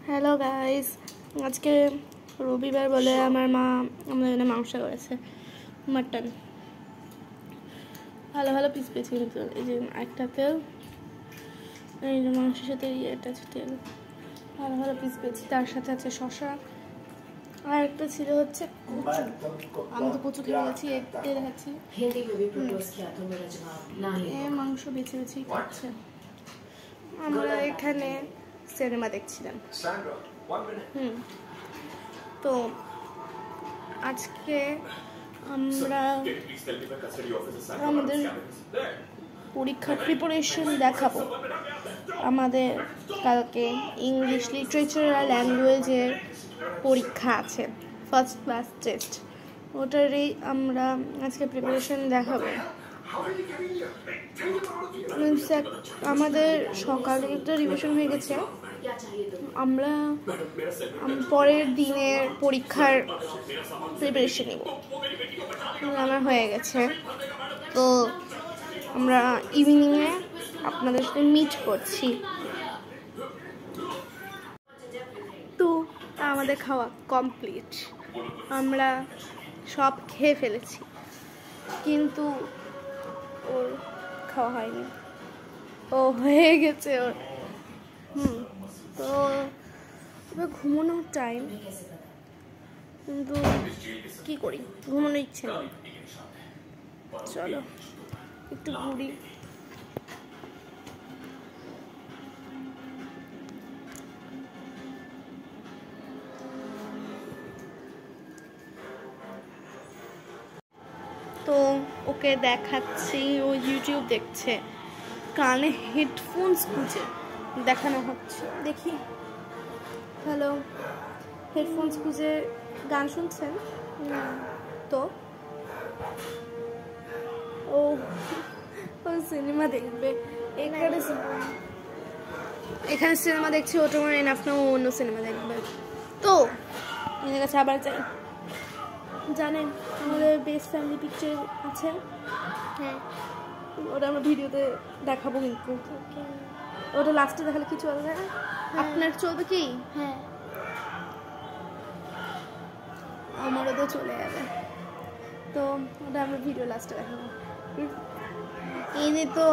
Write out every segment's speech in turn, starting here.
Hello guys, আজকে রবিবার বলে আমার মা আমাদের জন্য মাংস করেছে, মাটন। ভালো ভালো পিস পেয়েছি, কিন্তু এই যে একটা তেল, এই যে মাংসের সাথে এটা আছে তেল, ভালো ভালো পিস পেয়েছি। তার সাথে আছে শসা, আর একটা ছিল হচ্ছে কচু। আমি তো কচু খেয়ে গেছি, এর দেখাচ্ছি। মাংস বেছে বেছে খাচ্ছে। আমরা এখানে সিনেমা দেখছিলাম। তো আজকে আমরা আমাদের পরীক্ষার প্রিপারেশন দেখাবো। আমাদের কালকে ইংলিশ লিটারেচার আর ল্যাঙ্গুয়েজের পরীক্ষা আছে, ফার্স্ট ক্লাস টেস্ট। ওটারই আমরা আজকে প্রিপারেশন দেখাবো। আমাদের সকালে একটা রিভিশন হয়ে গেছে, আমরা পরের দিনের পরীক্ষার প্রিপারেশন নেব। আমার হয়ে গেছে, তো আমরা ইভিনিংয়ে আপনাদের সাথে মিট করছি। তো আমাদের খাওয়া কমপ্লিট, আমরা সব খেয়ে ফেলেছি, কিন্তু ওর খাওয়া হয়নি, ও হয়ে গেছে ওর। তো এবার ঘুমানোর টাইম, কিন্তু কি করি, ঘুমানোর ইচ্ছে নেই। চলো একটু ঘুরি। তো ওকে দেখাচ্ছি, ও ইউটিউব দেখছে, কানে হেডফোনস খুঁজে দেখানো হচ্ছে। দেখি, হ্যালো, হেডফোনস খুঁজে গান শুনছেন? তো ও সিনেমা দেখবে, এখানে সিনেমা দেখছি, ওটা আমার এনাফ না, ও অন্য সিনেমা দেখবে। তো এদের কাছে আবার যাই। জানেন আমাদের বেস্ট ফ্যামিলি পিকচার আছে? হ্যাঁ, ওটা আমরা ভিডিওতে দেখাবো, কিন্তু ওটা লাস্টে দেখালে কি চলবে? আপনার চলবে কি? হ্যাঁ, আমারও তো চলে যাবে, তো ওটা আমরা ভিডিও লাস্টে দেখাবো। এই তো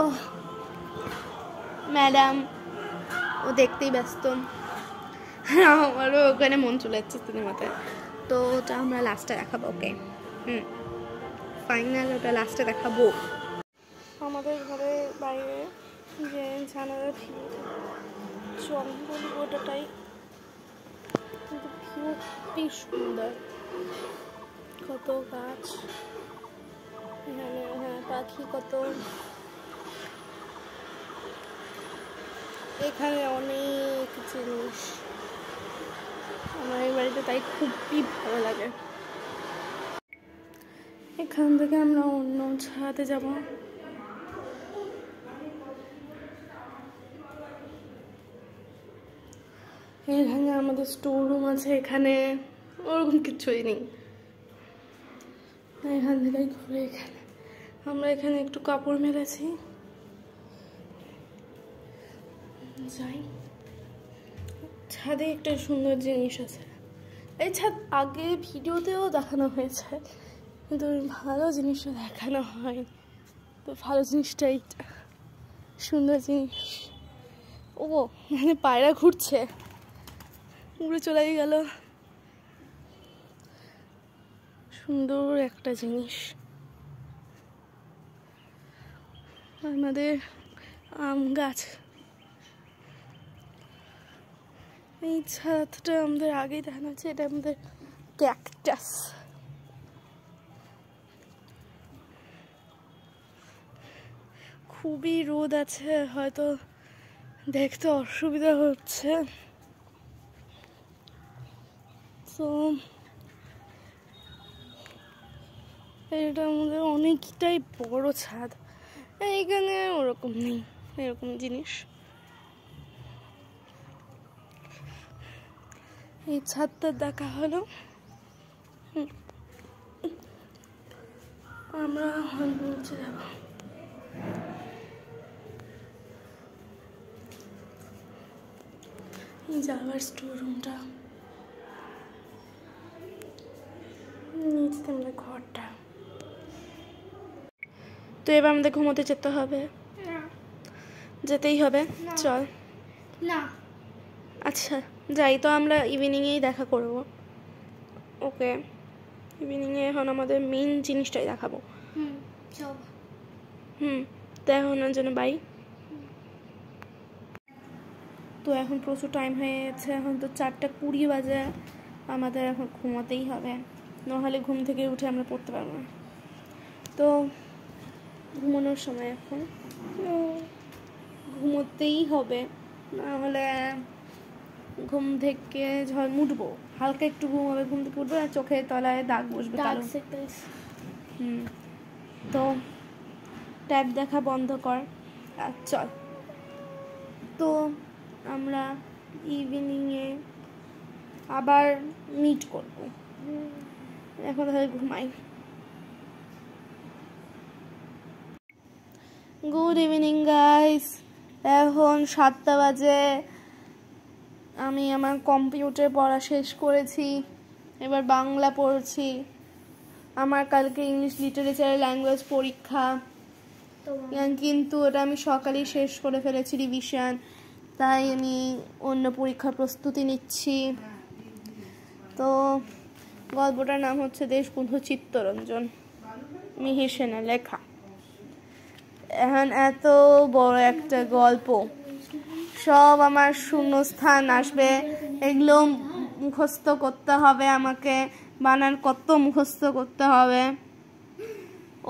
ম্যাডাম, ও দেখতেই ব্যস্ত, আমারও ওখানে মন চলে যাচ্ছে সিনেমাতে। তো ওটা আমরা লাস্টে দেখাবো, ওকে? ফাইনাল ওটা লাস্টে দেখাবো। আমাদের ঘরে বাইরে যে জানালা ভিউ, জঙ্গল ওটাটাই, কিন্তু ভিউ খুবই সুন্দর, কত গাছ, হ্যাঁ পাখি কত, এখানে অনেক জিনিস। আমার এই বাড়িতে তাই খুবই ভালো লাগে। এখান থেকে আমরা অন্য ছাদে যাব। এখানে আমাদের স্টোর রুম আছে, এখানে ওরকম কিছুই নেই। এখান থেকেই ঘুরে এখানে আমরা এখানে একটু কাপড় মেলেছি, যাই। ছাদে একটা সুন্দর জিনিস আছে, এই ছাদ আগে ভিডিওতেও দেখানো হয়েছে, কিন্তু ভালো জিনিসটা দেখানো হয়। তো ভালো জিনিসটাই, সুন্দর জিনিস। ও মানে পায়রা ঘুরছে, উড়ে চলে গেল, সুন্দর একটা জিনিস। আমাদের আম গাছ, এই ছাদটা আমাদের আগেই দেখানো হচ্ছে, এটা আমাদের ক্যাকটাস। খুবই রোদ আছে, হয়তো দেখতে অসুবিধা হচ্ছে। তো এটা আমাদের অনেকটাই বড় ছাদ, এইখানে ওরকম নেই এরকম জিনিস। এই ছাদটা দেখা হলো, আমরা নিচে যাব। যাওয়ার স্টোর রুমটা, নিচে আমাদের ঘরটা। তো এবার আমাদের ঘুমোতে যেতে হবে। যেতেই হবে, চল। না আচ্ছা যাই, তো আমরা ইভিনিংয়েই দেখা করব। ওকে, ইভিনিংয়ে এখন আমাদের মেইন জিনিসটাই দেখাবো। তো এখনের জন্য বাই। তো এখন প্রচুর টাইম হয়ে গেছে, এখন তো 4:20 বাজে। আমাদের এখন ঘুমাতেই হবে, নাহলে ঘুম থেকে উঠে আমরা পড়তে পারবো না। তো ঘুমানোর সময় এখন, ঘুমোতেই হবে, নাহলে ঘুম থেকে যখন উঠবো হালকা একটু ঘুম হবে, ঘুম থেকে উঠবো আর চোখের তলায় দাগ বসবে কালো। তো ট্যাব দেখা বন্ধ কর আর চল। তো আমরা ইভিনিংয়ে আবার মিট করব। এখন তাহলে ঘুমাই। গুড ইভিনিং গাইস, এখন 7টা বাজে। আমি আমার কম্পিউটার পড়া শেষ করেছি, এবার বাংলা পড়ছি। আমার কালকে ইংলিশ লিটারেচার ল্যাঙ্গুয়েজ পরীক্ষা, কিন্তু ওটা আমি সকালেই শেষ করে ফেলেছি রিভিশন, তাই আমি অন্য পরীক্ষার প্রস্তুতি নিচ্ছি। তো গল্পটার নাম হচ্ছে দেশবন্ধু চিত্তরঞ্জন, মিহির সেনের লেখা। এখন এত বড় একটা গল্প, সব আমার শূন্যস্থান আসবে, এগুলো মুখস্থ করতে হবে আমাকে, বানান কত মুখস্থ করতে হবে।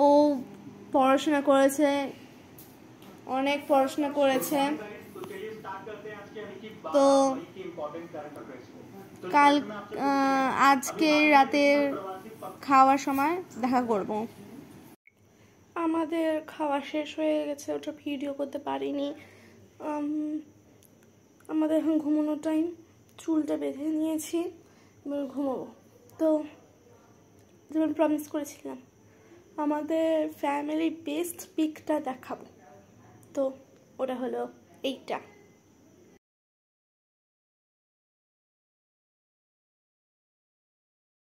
ও পড়াশোনা করেছে, অনেক পড়াশোনা করেছে। তো কাল আজকে রাতের খাওয়ার সময় দেখা করব। আমাদের খাওয়া শেষ হয়ে গেছে, ওটা ভিডিও করতে পারিনি। আমাদের এখন ঘুমানোর টাইম, চুলটা বেঁধে নিয়েছি, এবার ঘুমাবো। তো যেমন প্রমিস করেছিলাম আমাদের ফ্যামিলি বেস্ট পিকটা দেখাবো, তো ওটা হলো এইটা।